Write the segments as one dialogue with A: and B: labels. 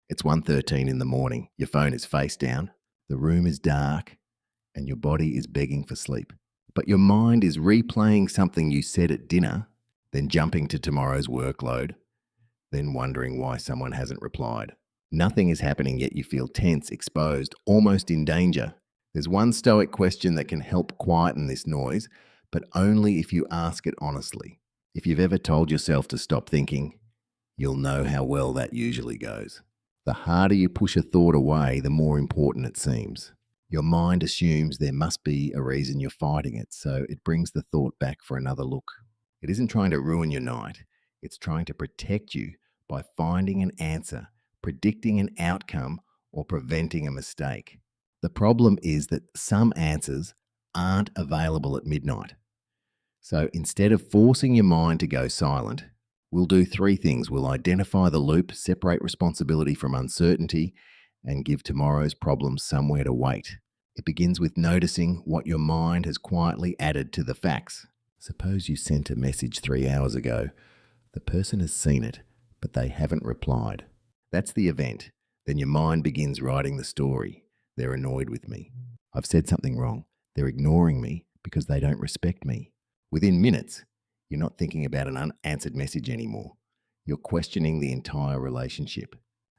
A: It's 1:13 in the morning. Your phone is face down. The room is dark and your body is begging for sleep. But your mind is replaying something you said at dinner, then jumping to tomorrow's workload, then wondering why someone hasn't replied. Nothing is happening, yet you feel tense, exposed, almost in danger. There's one Stoic question that can help quieten this noise, but only if you ask it honestly. If you've ever told yourself to stop thinking, you'll know how well that usually goes. The harder you push a thought away, the more important it seems. Your mind assumes there must be a reason you're fighting it, so it brings the thought back for another look. It isn't trying to ruin your night, it's trying to protect you by finding an answer, predicting an outcome, or preventing a mistake. The problem is that some answers aren't available at midnight. So instead of forcing your mind to go silent, we'll do three things. We'll identify the loop, separate responsibility from uncertainty, and give tomorrow's problems somewhere to wait. It begins with noticing what your mind has quietly added to the facts. Suppose you sent a message 3 hours ago. The person has seen it, but they haven't replied. That's the event. Then your mind begins writing the story. They're annoyed with me. I've said something wrong. They're ignoring me because they don't respect me. Within minutes, you're not thinking about an unanswered message anymore. You're questioning the entire relationship.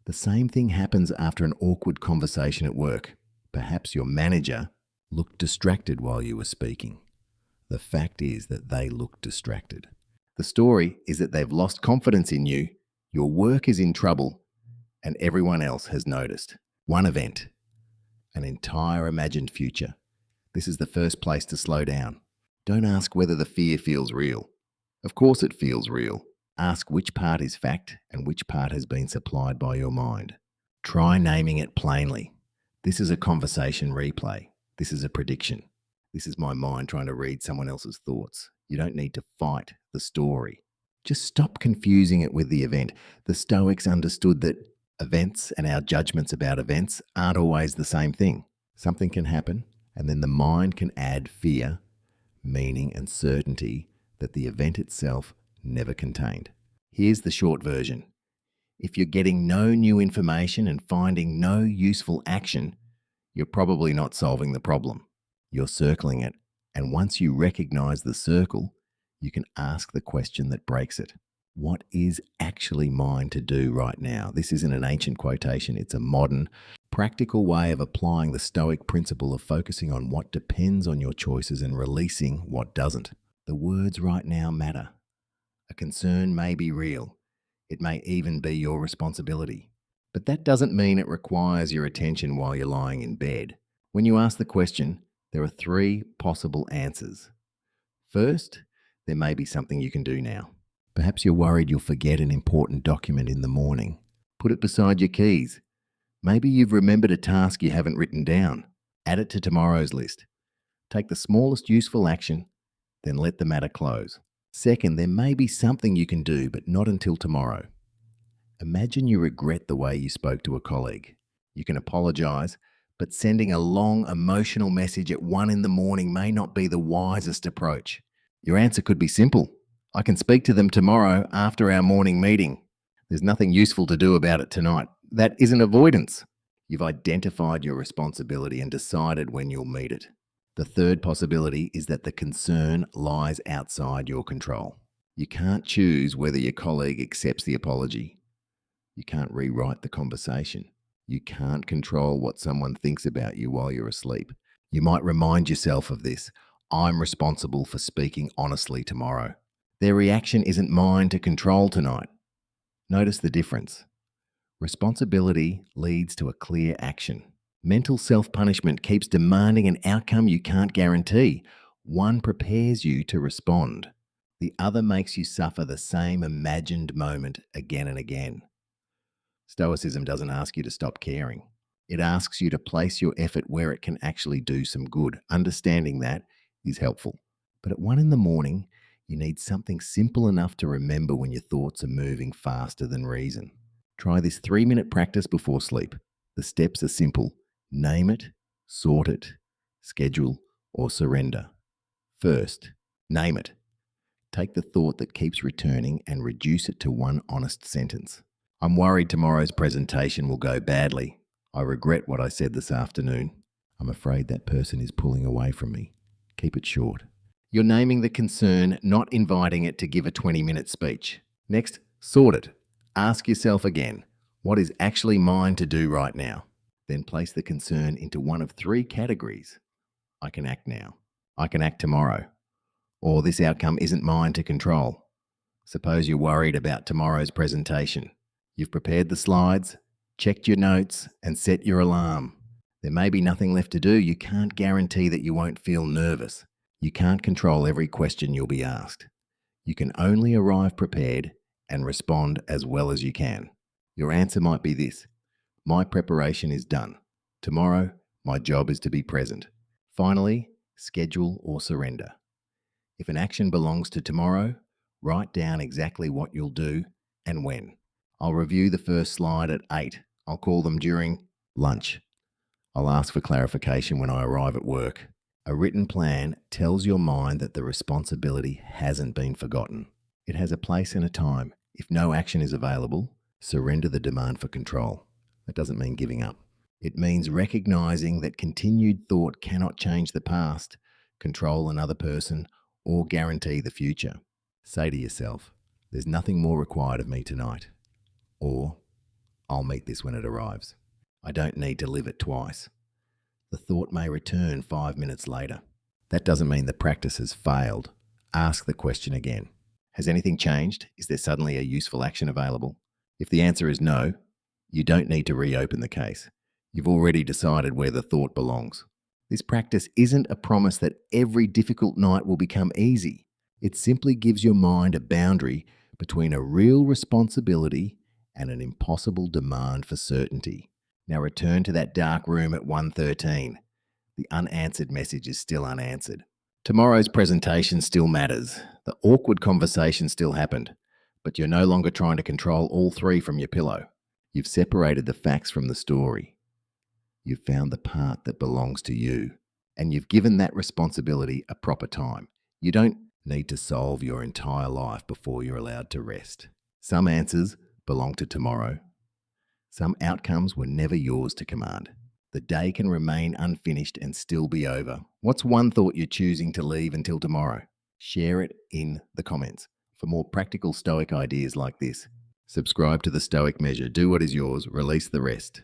A: The same thing happens after an awkward conversation at work. Perhaps your manager looked distracted while you were speaking. The fact is that they looked distracted. The story is that they've lost confidence in you, your work is in trouble, and everyone else has noticed. One event, an entire imagined future. This is the first place to slow down. Don't ask whether the fear feels real. Of course it feels real. Ask which part is fact and which part has been supplied by your mind. Try naming it plainly. This is a conversation replay. This is a prediction. This is my mind trying to read someone else's thoughts. You don't need to fight the story. Just stop confusing it with the event. The Stoics understood that events and our judgments about events aren't always the same thing. Something can happen, and then the mind can add fear, meaning, and certainty that the event itself never contained. Here's the short version. If you're getting no new information and finding no useful action, you're probably not solving the problem. You're circling it, and once you recognize the circle, you can ask the question that breaks it. What is actually mine to do right now? This isn't an ancient quotation, it's a modern, practical way of applying the Stoic principle of focusing on what depends on your choices and releasing what doesn't. The words right now matter. A concern may be real. It may even be your responsibility. But that doesn't mean it requires your attention while you're lying in bed. When you ask the question, there are three possible answers. First, there may be something you can do now. Perhaps you're worried you'll forget an important document in the morning. Put it beside your keys. Maybe you've remembered a task you haven't written down. Add it to tomorrow's list. Take the smallest useful action, then let the matter close. Second, there may be something you can do, but not until tomorrow. Imagine you regret the way you spoke to a colleague. You can apologize, but sending a long, emotional message at 1 a.m. may not be the wisest approach. Your answer could be simple. I can speak to them tomorrow after our morning meeting. There's nothing useful to do about it tonight. That isn't avoidance. You've identified your responsibility and decided when you'll meet it. The third possibility is that the concern lies outside your control. You can't choose whether your colleague accepts the apology. You can't rewrite the conversation. You can't control what someone thinks about you while you're asleep. You might remind yourself of this. I'm responsible for speaking honestly tomorrow. Their reaction isn't mine to control tonight. Notice the difference. Responsibility leads to a clear action. Mental self-punishment keeps demanding an outcome you can't guarantee. One prepares you to respond. The other makes you suffer the same imagined moment again and again. Stoicism doesn't ask you to stop caring. It asks you to place your effort where it can actually do some good. Understanding that is helpful. But at 1 a.m, you need something simple enough to remember when your thoughts are moving faster than reason. Try this 3-minute practice before sleep. The steps are simple. Name it, sort it, schedule, or surrender. First, name it. Take the thought that keeps returning and reduce it to one honest sentence. I'm worried tomorrow's presentation will go badly. I regret what I said this afternoon. I'm afraid that person is pulling away from me. Keep it short. You're naming the concern, not inviting it to give a 20-minute speech. Next, sort it. Ask yourself again, what is actually mine to do right now? Then place the concern into one of three categories. I can act now. I can act tomorrow. Or this outcome isn't mine to control. Suppose you're worried about tomorrow's presentation. You've prepared the slides, checked your notes, and set your alarm. There may be nothing left to do. You can't guarantee that you won't feel nervous. You can't control every question you'll be asked. You can only arrive prepared and respond as well as you can. Your answer might be this: my preparation is done. Tomorrow, my job is to be present. Finally, schedule or surrender. If an action belongs to tomorrow, write down exactly what you'll do and when. I'll review the first slide at 8. I'll call them during lunch. I'll ask for clarification when I arrive at work. A written plan tells your mind that the responsibility hasn't been forgotten. It has a place and a time. If no action is available, surrender the demand for control. That doesn't mean giving up. It means recognizing that continued thought cannot change the past, control another person, or guarantee the future. Say to yourself, there's nothing more required of me tonight. Or, I'll meet this when it arrives. I don't need to live it twice. The thought may return 5 minutes later. That doesn't mean the practice has failed. Ask the question again. Has anything changed? Is there suddenly a useful action available? If the answer is no, you don't need to reopen the case. You've already decided where the thought belongs. This practice isn't a promise that every difficult night will become easy. It simply gives your mind a boundary between a real responsibility and an impossible demand for certainty. Now return to that dark room at 1:13. The unanswered message is still unanswered. Tomorrow's presentation still matters. The awkward conversation still happened, but you're no longer trying to control all three from your pillow. You've separated the facts from the story. You've found the part that belongs to you, and you've given that responsibility a proper time. You don't need to solve your entire life before you're allowed to rest. Some answers belong to tomorrow. Some outcomes were never yours to command. The day can remain unfinished and still be over. What's one thought you're choosing to leave until tomorrow? Share it in the comments. For more practical Stoic ideas like this, subscribe to the Stoic Measure. Do what is yours, release the rest.